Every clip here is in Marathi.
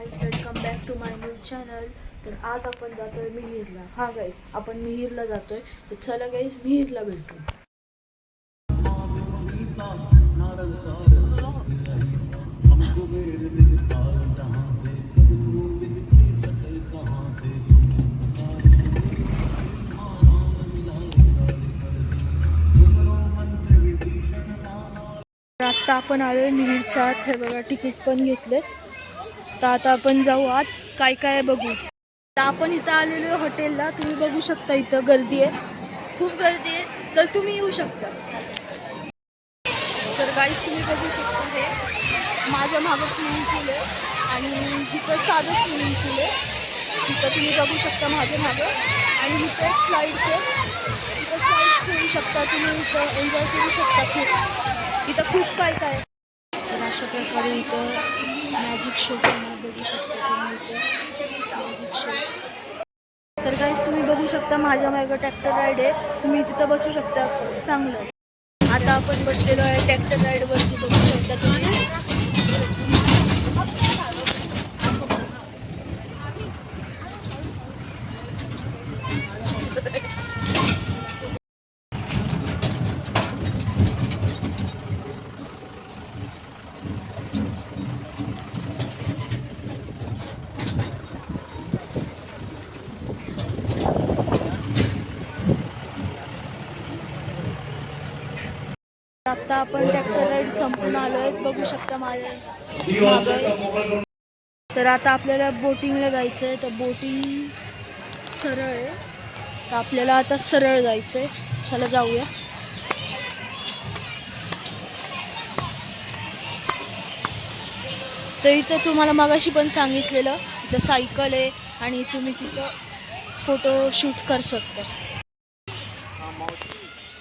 Guys, welcome back to my new channel. तर आज आपण जातोय मिहीरला. हा गाईज, आपण मिहीरला जातोय. तर चला गाईज, मिहीरला भेटू. आता आपण आलोय मिहीरच्या आत. हे बघा, तिकीट पण घेतले. तर आता आपण जाऊ आत, काय काय बघू. तर आपण इथं आलेलो हॉटेलला. तुम्ही बघू शकता इथं गर्दी आहे, खूप गर्दी आहे. तर तुम्ही येऊ शकता. तर गाईस, तुम्ही बघू शकता हे माझ्या मागं स्विमिंग पूल आहे आणि इथं साधं स्विमिंग पूल आहे. इथं तुम्ही बघू शकता माझ्या मागं. आणि इथं एक स्लाईड्स आहे. इथं स्लाईड्स खेळू शकता तुम्ही, इथं एन्जॉय करू शकता खूप. इथं खूप काय काय. तर अशा प्रकारे इथं मॅजिक शो पण बघू शकता तुम्ही. इथं मॅजिक शो. तर गाईस, तुम्ही बघू शकता माझ्या मागं ट्रॅक्टर राईड आहे. तुम्ही तिथं बसू शकता, चांगलं. आता आपण बसलेलो आहे ट्रॅक्टर राईडवरती, बघू शकता तुम्ही. आता आपण ट्रॅक्टर राईड संपून आलोय, बघू शकता माझ्या मागं. तर आता आपल्याला बोटिंगला जायचं आहे. तर बोटिंग सरळ आहे, तर आपल्याला आता सरळ जायचं आहे. चला जाऊया. तर इथं तुम्हाला मगाशी पण सांगितलेलं, इथं सायकल आहे आणि तुम्ही तिथं फोटो शूट करू शकता.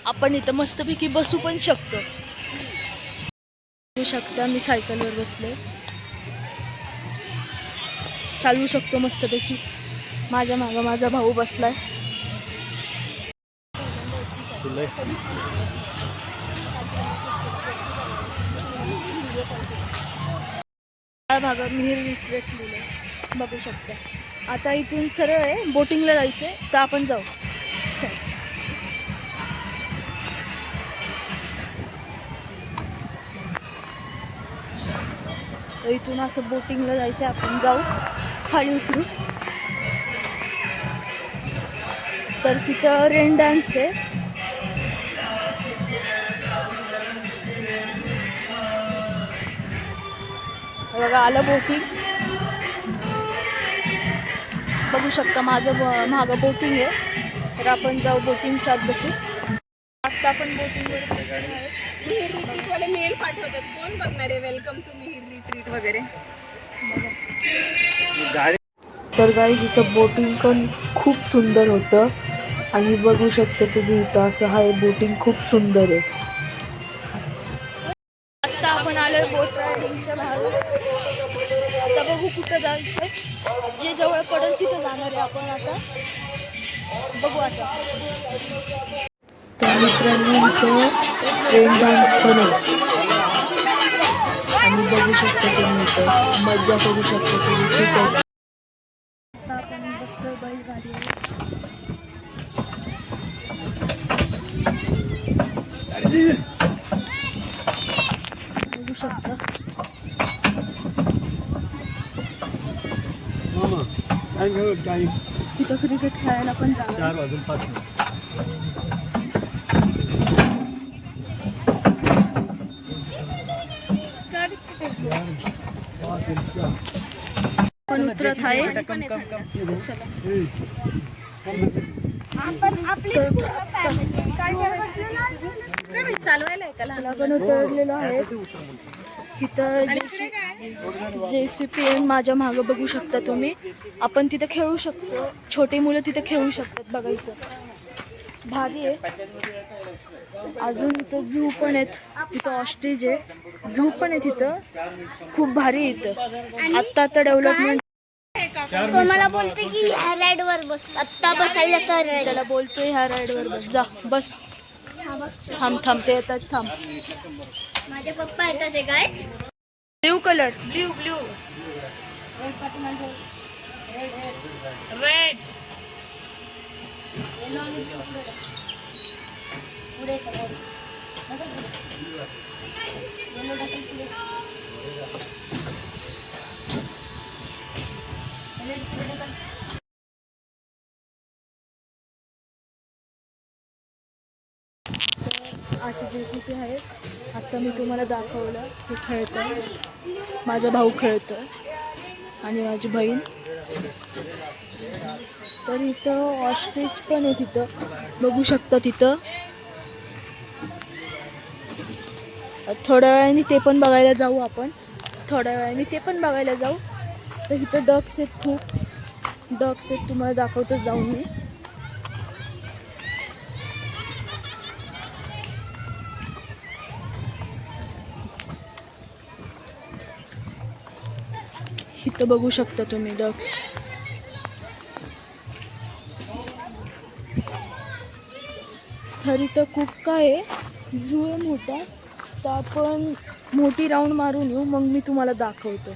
आपण इथं मस्तपैकी बसू पण शकतो. बघू शकता मी सायकलवर बसले, चालवू शकतो मस्तपैकी. माझ्या मागं माझा भाऊ बसलाय. त्या भागात मिहीर रिट्रीट लिहिलंय, बघू शकता. आता इथून सरळ आहे, बोटिंगला जायचंय. तर आपण जाऊ. चल. तर इथून असं बोटिंगला जायचं, आपण जाऊ खाली उतरू. तर तिथं रेन डान्स आहे. बघा, आलं बोटिंग. बघू शकता माझं मागं बोटिंग आहे. तर आपण जाऊ, बोटिंगच्या आत बसू. आता आपण बोटिंगवर मिहीर रिट्रीट वाले मेल पाठवतात. कोण बघणार आहे वेलकम टू मिहीर रिट्रीट वगैरे. तर गाईज, इथं बोटिंग पण खूप सुंदर होतं. आणि बघू शकता तुम्ही इथं असं आहे, बोटिंग खूप सुंदर आहे. आता आपण आलोय बोट रायडिंगच्या भागात. आता बघू कुठं जायचं, जे जवळ पडेल तिथं जाणार आहे आपण. आता बघू. आता तर मित्रांनी इथं रेन डान्स पण आहे आणि बघू शकता तुम्ही इथं मज्जा करू शकता तुम्ही. खूप आहे. आता आपण बसतोय बैलगाडीवर. बघू शकता. तिथं क्रिकेट खेळायला पण जाणार. पण उतरत आहे. आपण उतरलेलो आहे. इथं JCP माझ्या मागं बघू शकता तुम्ही. आपण तिथं खेळू शकतो, छोटी मुलं तिथं खेळू शकतात. बघा इथं भारी आहे. अजून इथं झू पण आहेत. तिथं ऑस्ट्रिच आहे, झू पण आहे तिथं. खूप भारी आहे इथं. आता डेव्हलपमेंट. तो मला बोलते की ह्या राईड वर बस, आत्ता बसायला तर त्याला बोलतोय ह्या राईड वर बस, जा बस. थांब ते येतात, थांब. माझे पप्पा येतात. ते काय ब्ल्यू कलर, ब्ल्यू. रेड असे जे तिथे आहेत आत्ता मी तुम्हाला दाखवलं ते खेळतं. माझा भाऊ खेळतोय आणि माझी बहीण. तर इथं ऑस्ट्रिच पण आहे, तिथं बघू शकता. तिथं थोड्या वेळाने ते पण बघायला जाऊ आपण. थोड्या वेळाने ते पण बघायला जाऊ. तर इथं डक्स आहेत, खूप डक्स आहेत, तुम्हाला दाखवतो जाऊन मी. इथं बघू शकता तुम्ही डक्स. तर इथं खूप काय आहे, झू आहे मोठा. तर आपण मोठी राऊंड मारून येऊ, मग मी तुम्हाला दाखवतो.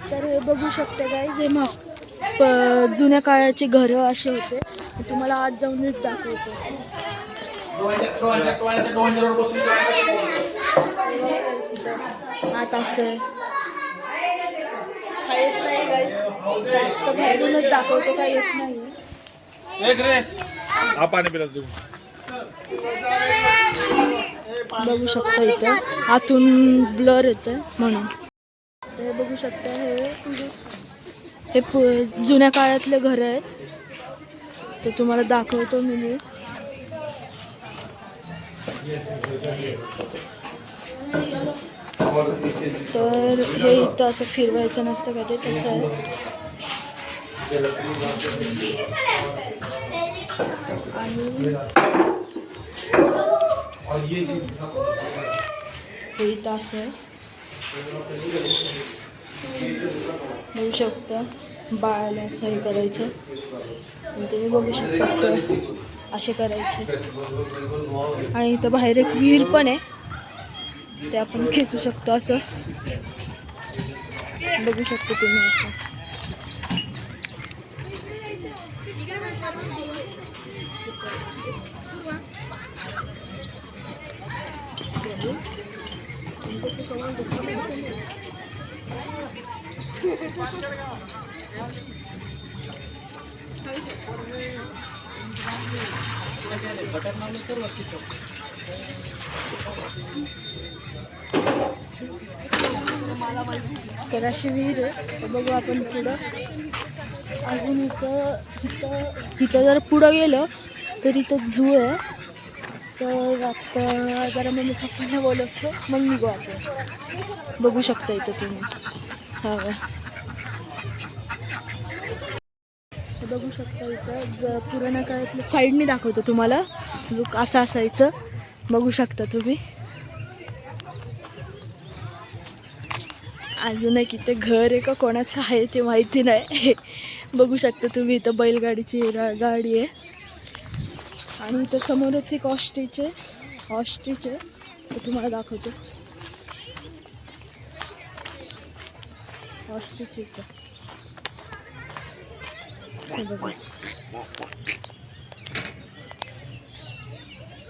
तर हे बघू शकता काय, जे जुन्या काळाचे घरं असे होते. मी तुम्हाला आज जाऊनच दाखवतो. आता असं काहीच नाही गाईस, जास्त बाहेरूनच दाखवतो, काही येत नाही. बघू शकता इथं आतून ब्लर येतं म्हणून. हे बघू शकता, हे जुन्या काळातले घर आहेत. तर तुम्हाला दाखवतो मी. तर हे इथं असं फिरवायचं नसतं का, ते तसं आहे. आणि हे इथं असं आहे, बघू शकता. बाळाला असं हे करायचं आणि तुम्ही बघू शकता असे करायचे. आणि इथं बाहेर एक विहीर पण आहे, ते आपण खेचू शकतो. असं बघू शकतो तुम्ही. असं तर अशी विहीर आहे. तर बघू आपण पुढं अजून. इथं जर पुढं गेलं तर इथं झू आहे. तर आता जरा मम्मी पप्पांना बोलवतो, मग निघू आपण. बघू शकता इथं तुम्ही. हा बघू शकता इथं पुराण्या काळातलं साईडने दाखवतो तुम्हाला. लुक असं असायचं, बघू शकता तुम्ही. अजून एक इथे घर आहे का कोणाचं आहे ते माहिती नाही. बघू शकता तुम्ही इथं बैलगाडीची गाडी आहे. आणि इथं समोरच एक ऑस्ट्रिच आहे, ते तुम्हाला दाखवतो. ऑस्ट्रिच इथं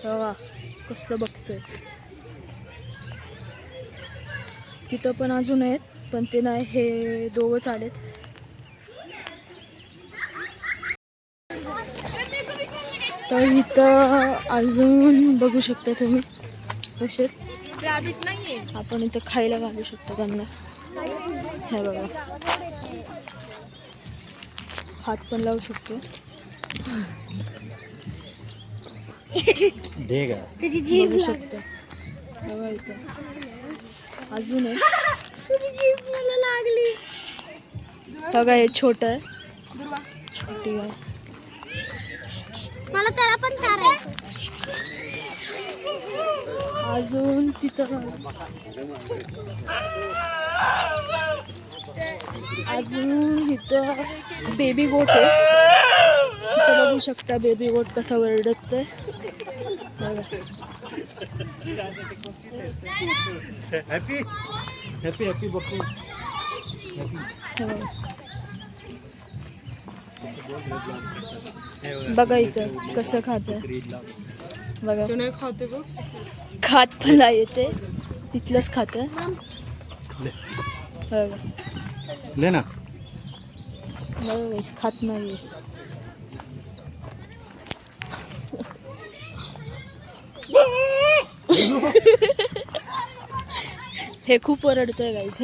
बघा कसलं बघतोय. तिथं पण अजून आहेत, पण ते नाही, हे दोघंच आलेत. तर इथं अजून बघू शकता तुम्ही कसे आपण इथं खायला घालू शकतो त्यांना. हे बघा, हात पण लावू शकतो. बघू शकता बघा इथं अजून आहे. बघा हे छोटं आहे, छोटी आहे. मला त्याला पण चारायचं. अजून तिथं अजून इथं बेबी गोट आहे. इथं बघू शकता बेबी गोट कसा वरडतोय. हॅपी हॅपी हॅपी बघू. बघा इथं कसं खातं बघा. तू नाही खाते बघ. खात पण नाही येते तिथलंच खातं. बघा ले ना. बघा guys, खात नाही. हे खूप ओरडतंय गाईस.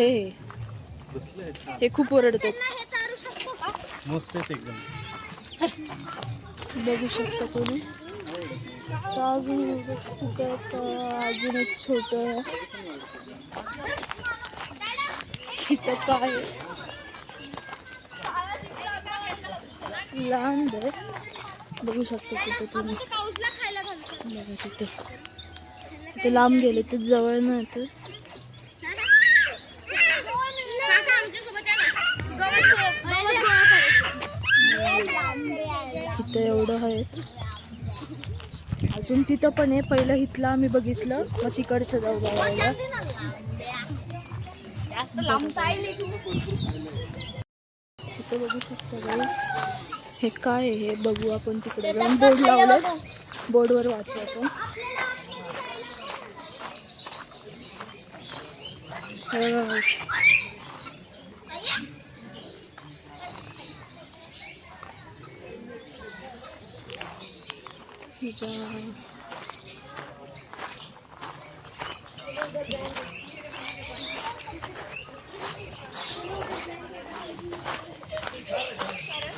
हे खूप ओरडतंय. मस्त आहे एकदम. बघू शकता तुम्ही. तर अजून एक छोट इथं काय लांब आहे. बघू शकता तिथं तुम्ही. बघा तिथे लांब गेले तर जवळ नाही तर तिथं एवढं आहे. अजून तिथं पण आहे. पहिलं इथलं आम्ही बघितलं मग तिकडचं जाऊ बघायला. तिथं बघू शकता गाईस. हे काय आहे हे बघू आपण. तिकडे जाऊन बोर्ड लावलं. बोर्डवर वाचू आपण.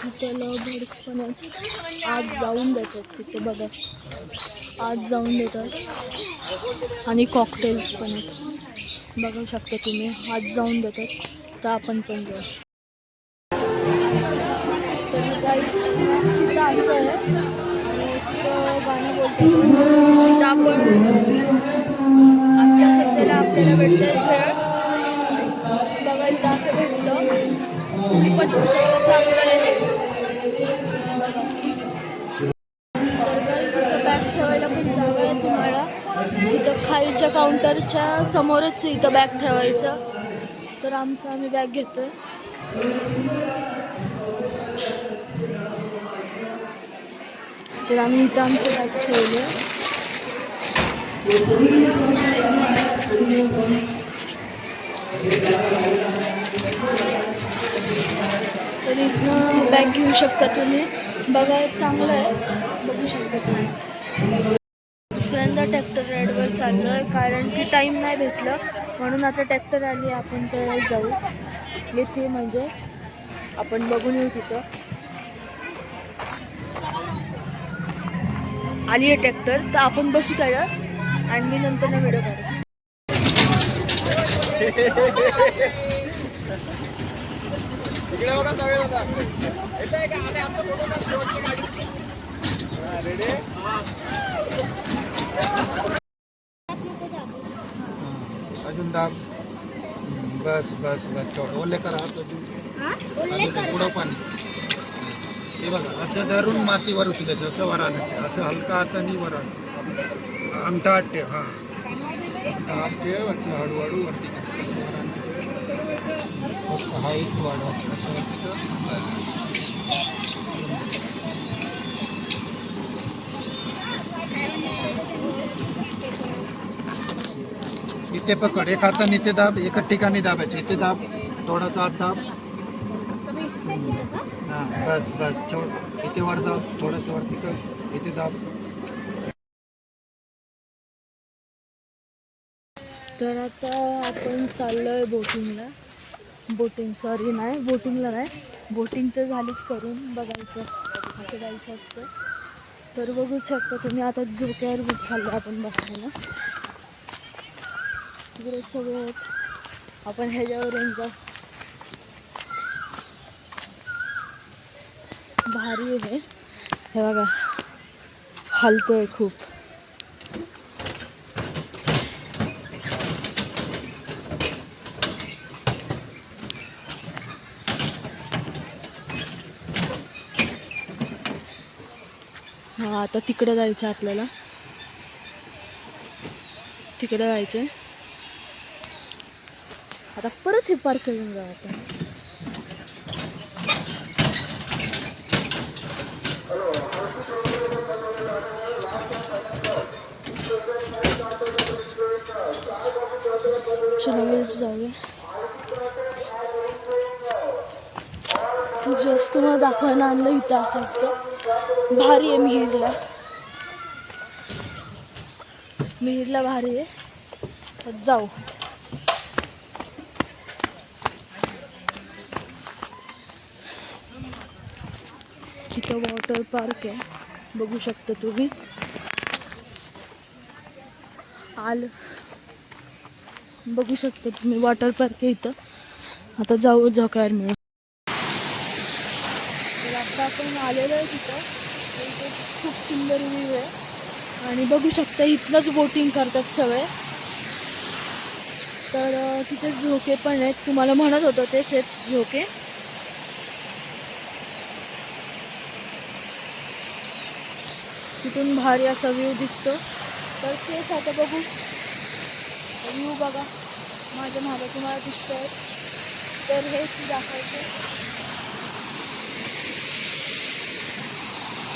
तिथे लव्हबर्ड्स पण आहेत. आत जाऊन देतात तिथे बघा. आत जाऊन देतात आणि कॉकटेल्स पण आहेत. बघू शकता तुम्ही. आत जाऊन देतात. तर आपण पण जाऊ. तर गाईस तिथं असं आहे आणि तिथं गाणं बोलतात. तिथं आपण आपल्या सध्याला आपल्याला भेटतं खेळ बघा. इथं असं भेटलं. तुम्ही पण येऊ शकता. चांगलं आहे. इथं बॅग ठेवायला पण जागा आहे तुम्हाला. इथं खायच्या काउंटरच्या समोरच इथं बॅग ठेवायचं. तर आम्ही बॅग घेतोय. तर आम्ही इथं आमचे बॅग ठेवले. तर इथनं बॅग घेऊ शकता तुम्ही. बघा चांगलं आहे. बघू शकता तुम्ही. दुसऱ्यांदा ट्रॅक्टर राईडवर चाललो आहे कारण की टाईम नाही भेटलं म्हणून आता ट्रॅक्टर आली. आपण तर जाऊ येते म्हणजे आपण बघून येऊ. तिथं आली आहे ट्रॅक्टर तर आपण बसू त्याच्यात आणि मी नंतर व्हिडिओ काढू. अजून दाब. बस बस बस. ओले करा पुढं पाणी. हे बघा असं धरून मातीवर उचलायचं. असं वर आणायचं. असं हलका हाताने वर आणायचं. अंगठा हात ठेव. हां अंगठा हात ठेव. असं हळूहळू वरती फक्त हा एक वाढवायचा. असं वरती इथे पकड. एक हाताने इथे दाब. एकच ठिकाणी दाबायचं. इथे दाब. थोडासा हात दाब. हां बस बस. छोट इथे वर दाब. थोडंसं वरती कर. इथे दाब. तर आता आपण चाललोय बोटिंगला. बोटिंगला नाही. बोटिंग तर झालीच करून. बघायचं असं जायचं असतं. तर बघू शकता तुम्ही. आता झोक्यावर चाललो आपण बसायला. तिकडे सगळं आपण ह्याच्यावरून जाऊ. भारी आहे हे बघा. हलतोय खूप. आता तिकडे जायचं आपल्याला. तिकडे जायचंय आता. परत हे पार्क करून जाऊ आपण. चला वेळेस जाऊया. जस्ट तुम्हाला दाखवायला आणलं इथं असं असतं. भारी आहे मिहिरला. मिहिरला भारी आहे. तर जाऊ. इथं वॉटर पार्क आहे, बघू शकता तुम्ही. बघू शकता तुम्ही वॉटर पार्क आहे इथं. आता जाऊ जॉकर मिळून. तर आता आपण आलेलो आहे तिथं. तर इथे खूप सुंदर व्ह्यू आहे आणि बघू शकता इथलंच बोटिंग करतात सगळे. तर तिथे झोके पण आहेत. तुम्हाला म्हणत होतं तेच आहेत झोके. तिथून भारी असा व्ह्यू दिसतो. तर तेच आता बघू. व्ह्यू बघा माझ्या मागे तुम्हाला दिसतोय. तर हेच दाखवायचं.